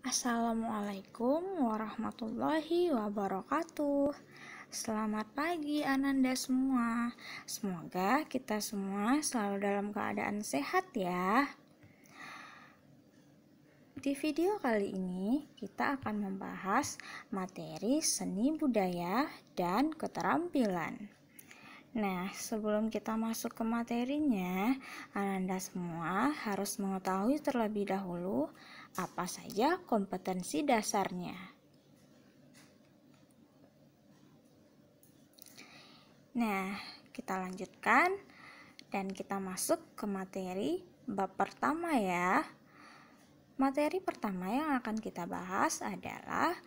Assalamualaikum warahmatullahi wabarakatuh. Selamat pagi Ananda semua. Semoga kita semua selalu dalam keadaan sehat ya. Di video kali ini kita akan membahas materi seni budaya dan keterampilan. Nah, sebelum kita masuk ke materinya, Ananda semua harus mengetahui terlebih dahulu apa saja kompetensi dasarnya. Nah, kita lanjutkan dan kita masuk ke materi bab pertama ya. Materi pertama yang akan kita bahas adalah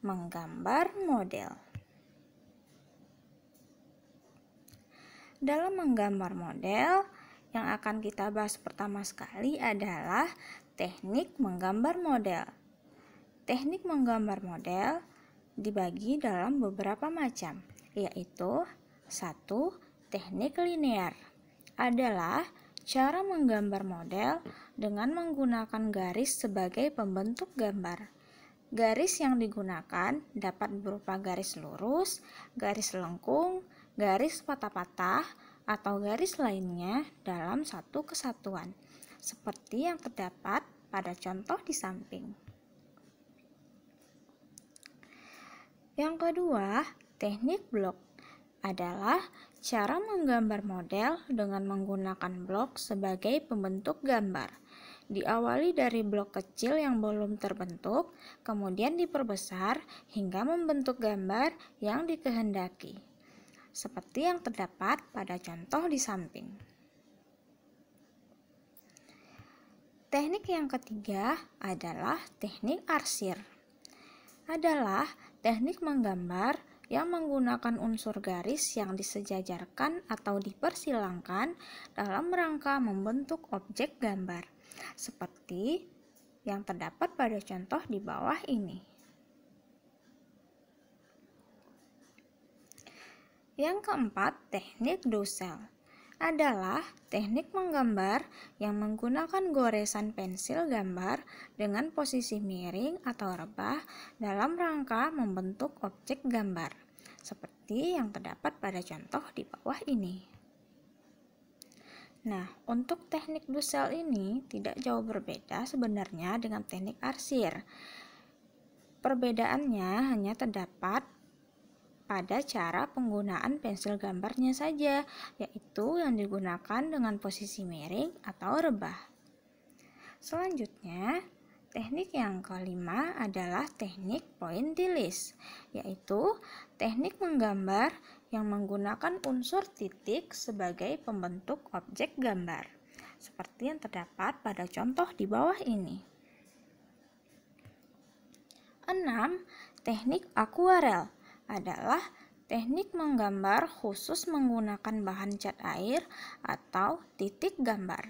menggambar model. Dalam menggambar model, yang akan kita bahas pertama sekali adalah teknik menggambar model. Teknik menggambar model dibagi dalam beberapa macam, yaitu 1. Teknik linear adalah cara menggambar model dengan menggunakan garis sebagai pembentuk gambar. Garis yang digunakan dapat berupa garis lurus, garis lengkung, garis patah-patah, atau garis lainnya dalam satu kesatuan, seperti yang terdapat pada contoh di samping. Yang kedua, teknik blok adalah cara menggambar model dengan menggunakan blok sebagai pembentuk gambar. Diawali dari blok kecil yang belum terbentuk, kemudian diperbesar hingga membentuk gambar yang dikehendaki, seperti yang terdapat pada contoh di samping. Teknik yang ketiga adalah teknik arsir. Adalah teknik menggambar yang menggunakan unsur garis yang disejajarkan atau dipersilangkan dalam rangka membentuk objek gambar, seperti yang terdapat pada contoh di bawah ini. Yang keempat, teknik dusel adalah teknik menggambar yang menggunakan goresan pensil gambar dengan posisi miring atau rebah dalam rangka membentuk objek gambar, seperti yang terdapat pada contoh di bawah ini. Nah, untuk teknik dusel ini tidak jauh berbeda sebenarnya dengan teknik arsir. Perbedaannya hanya terdapat pada cara penggunaan pensil gambarnya saja, yaitu yang digunakan dengan posisi miring atau rebah. Selanjutnya, teknik yang kelima adalah teknik pointillis, yaitu teknik menggambar yang menggunakan unsur titik sebagai pembentuk objek gambar, seperti yang terdapat pada contoh di bawah ini. 6. Teknik akuarel adalah teknik menggambar khusus menggunakan bahan cat air atau titik gambar.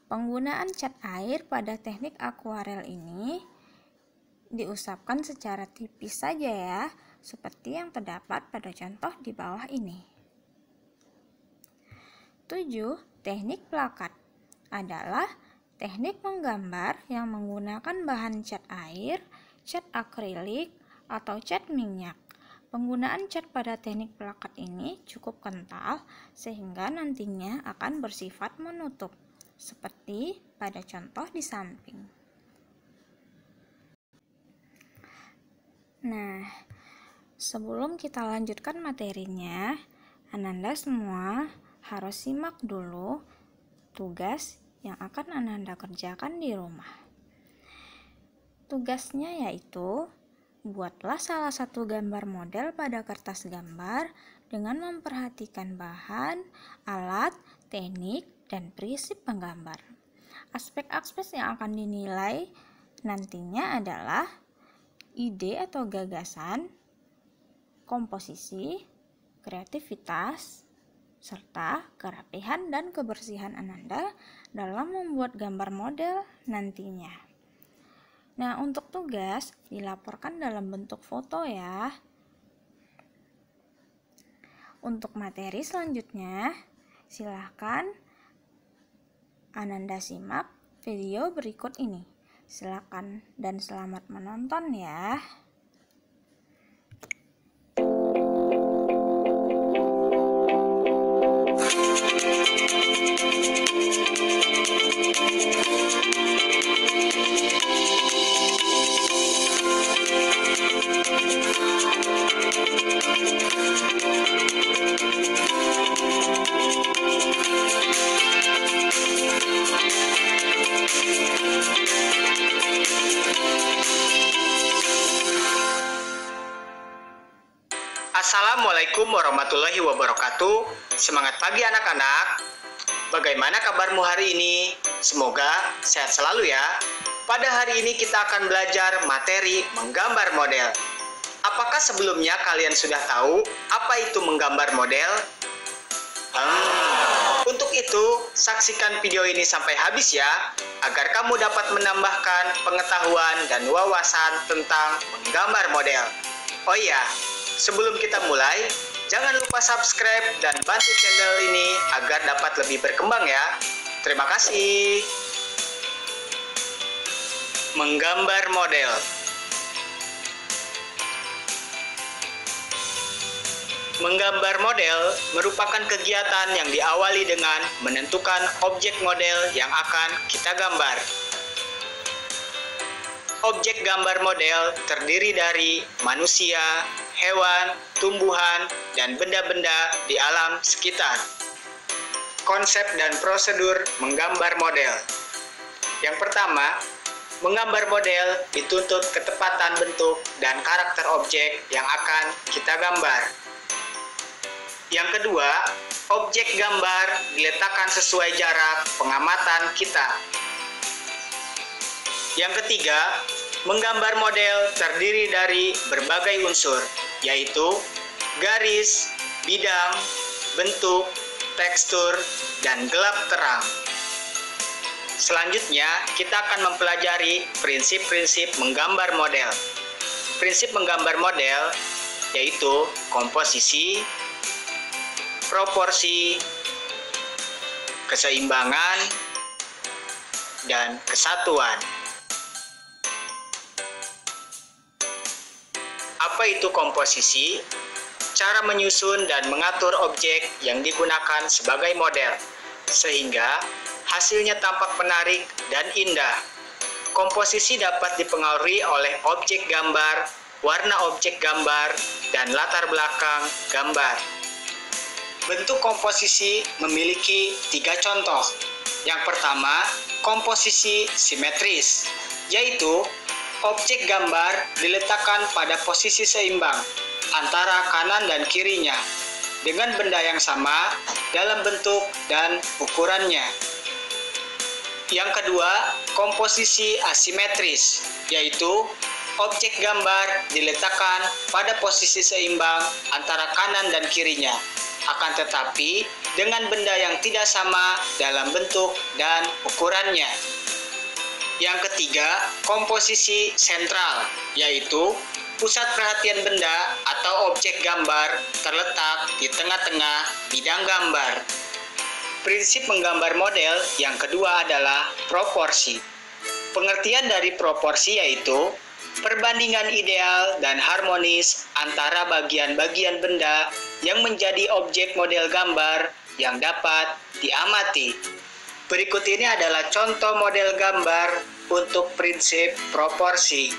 Penggunaan cat air pada teknik akuarel ini diusapkan secara tipis saja ya, seperti yang terdapat pada contoh di bawah ini. 7. Teknik plakat adalah teknik menggambar yang menggunakan bahan cat air, cat akrilik, atau cat minyak. Penggunaan cat pada teknik plakat ini cukup kental sehingga nantinya akan bersifat menutup, seperti pada contoh di samping. Nah, sebelum kita lanjutkan materinya, Ananda semua harus simak dulu tugas yang akan Ananda kerjakan di rumah. Tugasnya yaitu buatlah salah satu gambar model pada kertas gambar dengan memperhatikan bahan, alat, teknik, dan prinsip penggambar. Aspek-aspek yang akan dinilai nantinya adalah ide atau gagasan, komposisi, kreativitas, serta kerapihan dan kebersihan Ananda dalam membuat gambar model nantinya. Nah, untuk tugas dilaporkan dalam bentuk foto ya. Untuk materi selanjutnya, silahkan Ananda simak video berikut ini. Silakan dan selamat menonton ya. Assalamualaikum warahmatullahi wabarakatuh. Semangat pagi anak-anak. Bagaimana kabarmu hari ini? Semoga sehat selalu ya. Pada hari ini kita akan belajar materi menggambar model. Apakah sebelumnya kalian sudah tahu apa itu menggambar model? Untuk itu, saksikan video ini sampai habis ya, agar kamu dapat menambahkan pengetahuan dan wawasan tentang menggambar model. Oh iya, sebelum kita mulai, jangan lupa subscribe dan bantu channel ini agar dapat lebih berkembang ya. Terima kasih. Menggambar model. Menggambar model merupakan kegiatan yang diawali dengan menentukan objek model yang akan kita gambar. Objek gambar model terdiri dari manusia, hewan, tumbuhan, dan benda-benda di alam sekitar. Konsep dan prosedur menggambar model. Yang pertama, menggambar model dituntut ketepatan bentuk dan karakter objek yang akan kita gambar. Yang kedua, objek gambar diletakkan sesuai jarak pengamatan kita. Yang ketiga, menggambar model terdiri dari berbagai unsur, yaitu garis, bidang, bentuk, tekstur, dan gelap terang. Selanjutnya, kita akan mempelajari prinsip-prinsip menggambar model. Prinsip menggambar model yaitu komposisi, proporsi, keseimbangan, dan kesatuan. Apa itu komposisi? Cara menyusun dan mengatur objek yang digunakan sebagai model, sehingga hasilnya tampak menarik dan indah. Komposisi dapat dipengaruhi oleh objek gambar, warna objek gambar, dan latar belakang gambar. Bentuk komposisi memiliki 3 contoh. Yang pertama, komposisi simetris, yaitu objek gambar diletakkan pada posisi seimbang antara kanan dan kirinya dengan benda yang sama dalam bentuk dan ukurannya. Yang kedua, komposisi asimetris, yaitu objek gambar diletakkan pada posisi seimbang antara kanan dan kirinya, akan tetapi dengan benda yang tidak sama dalam bentuk dan ukurannya. Yang ketiga, komposisi sentral, yaitu pusat perhatian benda atau objek gambar terletak di tengah-tengah bidang gambar. Prinsip menggambar model yang kedua adalah proporsi. Pengertian dari proporsi yaitu perbandingan ideal dan harmonis antara bagian-bagian benda yang menjadi objek model gambar yang dapat diamati. Berikut ini adalah contoh model gambar untuk prinsip proporsi.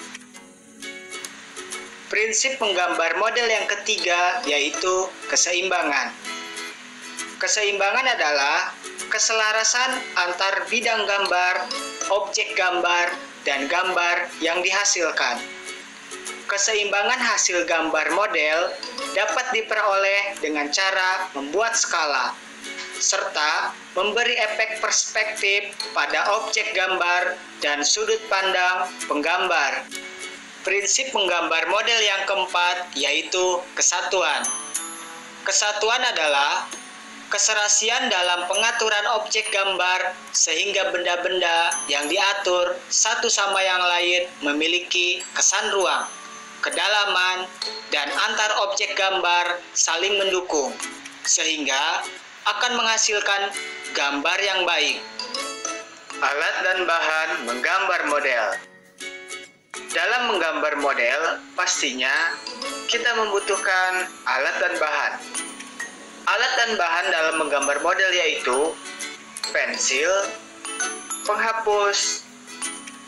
Prinsip menggambar model yang ketiga yaitu keseimbangan. Keseimbangan adalah keselarasan antar bidang gambar, objek gambar, dan gambar yang dihasilkan. Keseimbangan hasil gambar model dapat diperoleh dengan cara membuat skala, serta memberi efek perspektif pada objek gambar dan sudut pandang penggambar. Prinsip menggambar model yang keempat yaitu kesatuan. Kesatuan adalah keserasian dalam pengaturan objek gambar sehingga benda-benda yang diatur satu sama yang lain memiliki kesan ruang, kedalaman, dan antar objek gambar saling mendukung, sehingga akan menghasilkan gambar yang baik. Alat dan bahan menggambar model. Dalam menggambar model, pastinya kita membutuhkan alat dan bahan. Alat dan bahan dalam menggambar model yaitu pensil, penghapus,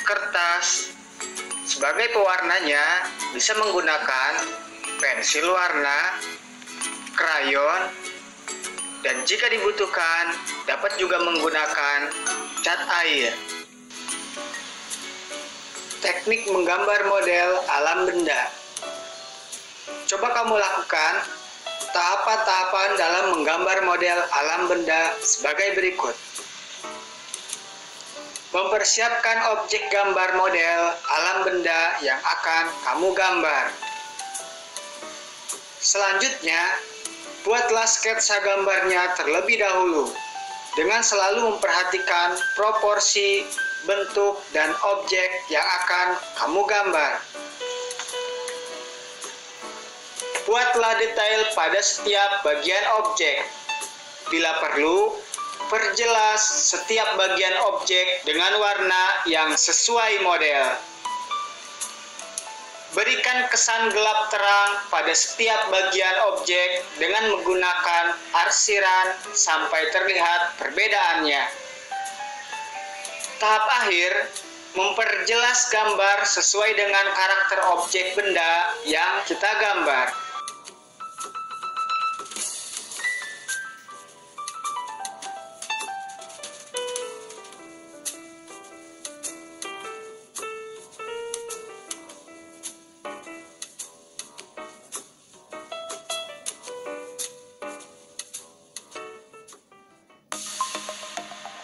kertas. Sebagai pewarnanya bisa menggunakan pensil warna, krayon, dan jika dibutuhkan dapat juga menggunakan cat air. Teknik menggambar model alam benda. Coba kamu lakukan tahapan-tahapan dalam menggambar model alam benda sebagai berikut. Mempersiapkan objek gambar model alam benda yang akan kamu gambar. Selanjutnya, buatlah sketsa gambarnya terlebih dahulu dengan selalu memperhatikan proporsi, bentuk, dan objek yang akan kamu gambar. Buatlah detail pada setiap bagian objek. Bila perlu, perjelas setiap bagian objek dengan warna yang sesuai model. Berikan kesan gelap terang pada setiap bagian objek dengan menggunakan arsiran sampai terlihat perbedaannya. Tahap akhir, memperjelas gambar sesuai dengan karakter objek benda yang kita gambar.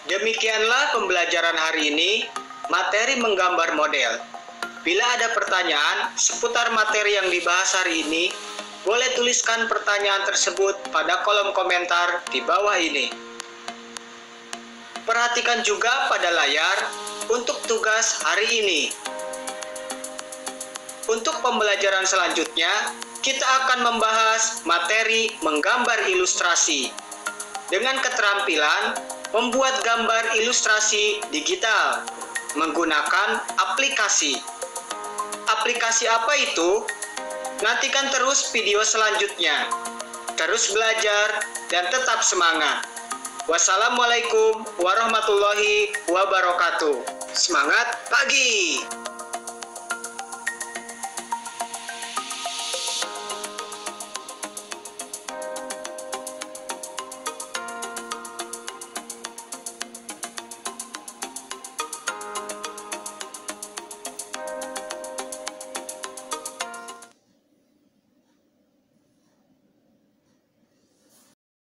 Demikianlah pembelajaran hari ini, materi menggambar model. Bila ada pertanyaan seputar materi yang dibahas hari ini, boleh tuliskan pertanyaan tersebut pada kolom komentar di bawah ini. Perhatikan juga pada layar untuk tugas hari ini. Untuk pembelajaran selanjutnya, kita akan membahas materi menggambar ilustrasi dengan keterampilan membuat gambar ilustrasi digital menggunakan aplikasi. Aplikasi apa itu? Nantikan terus video selanjutnya. Terus belajar dan tetap semangat. Wassalamualaikum warahmatullahi wabarakatuh. Semangat pagi!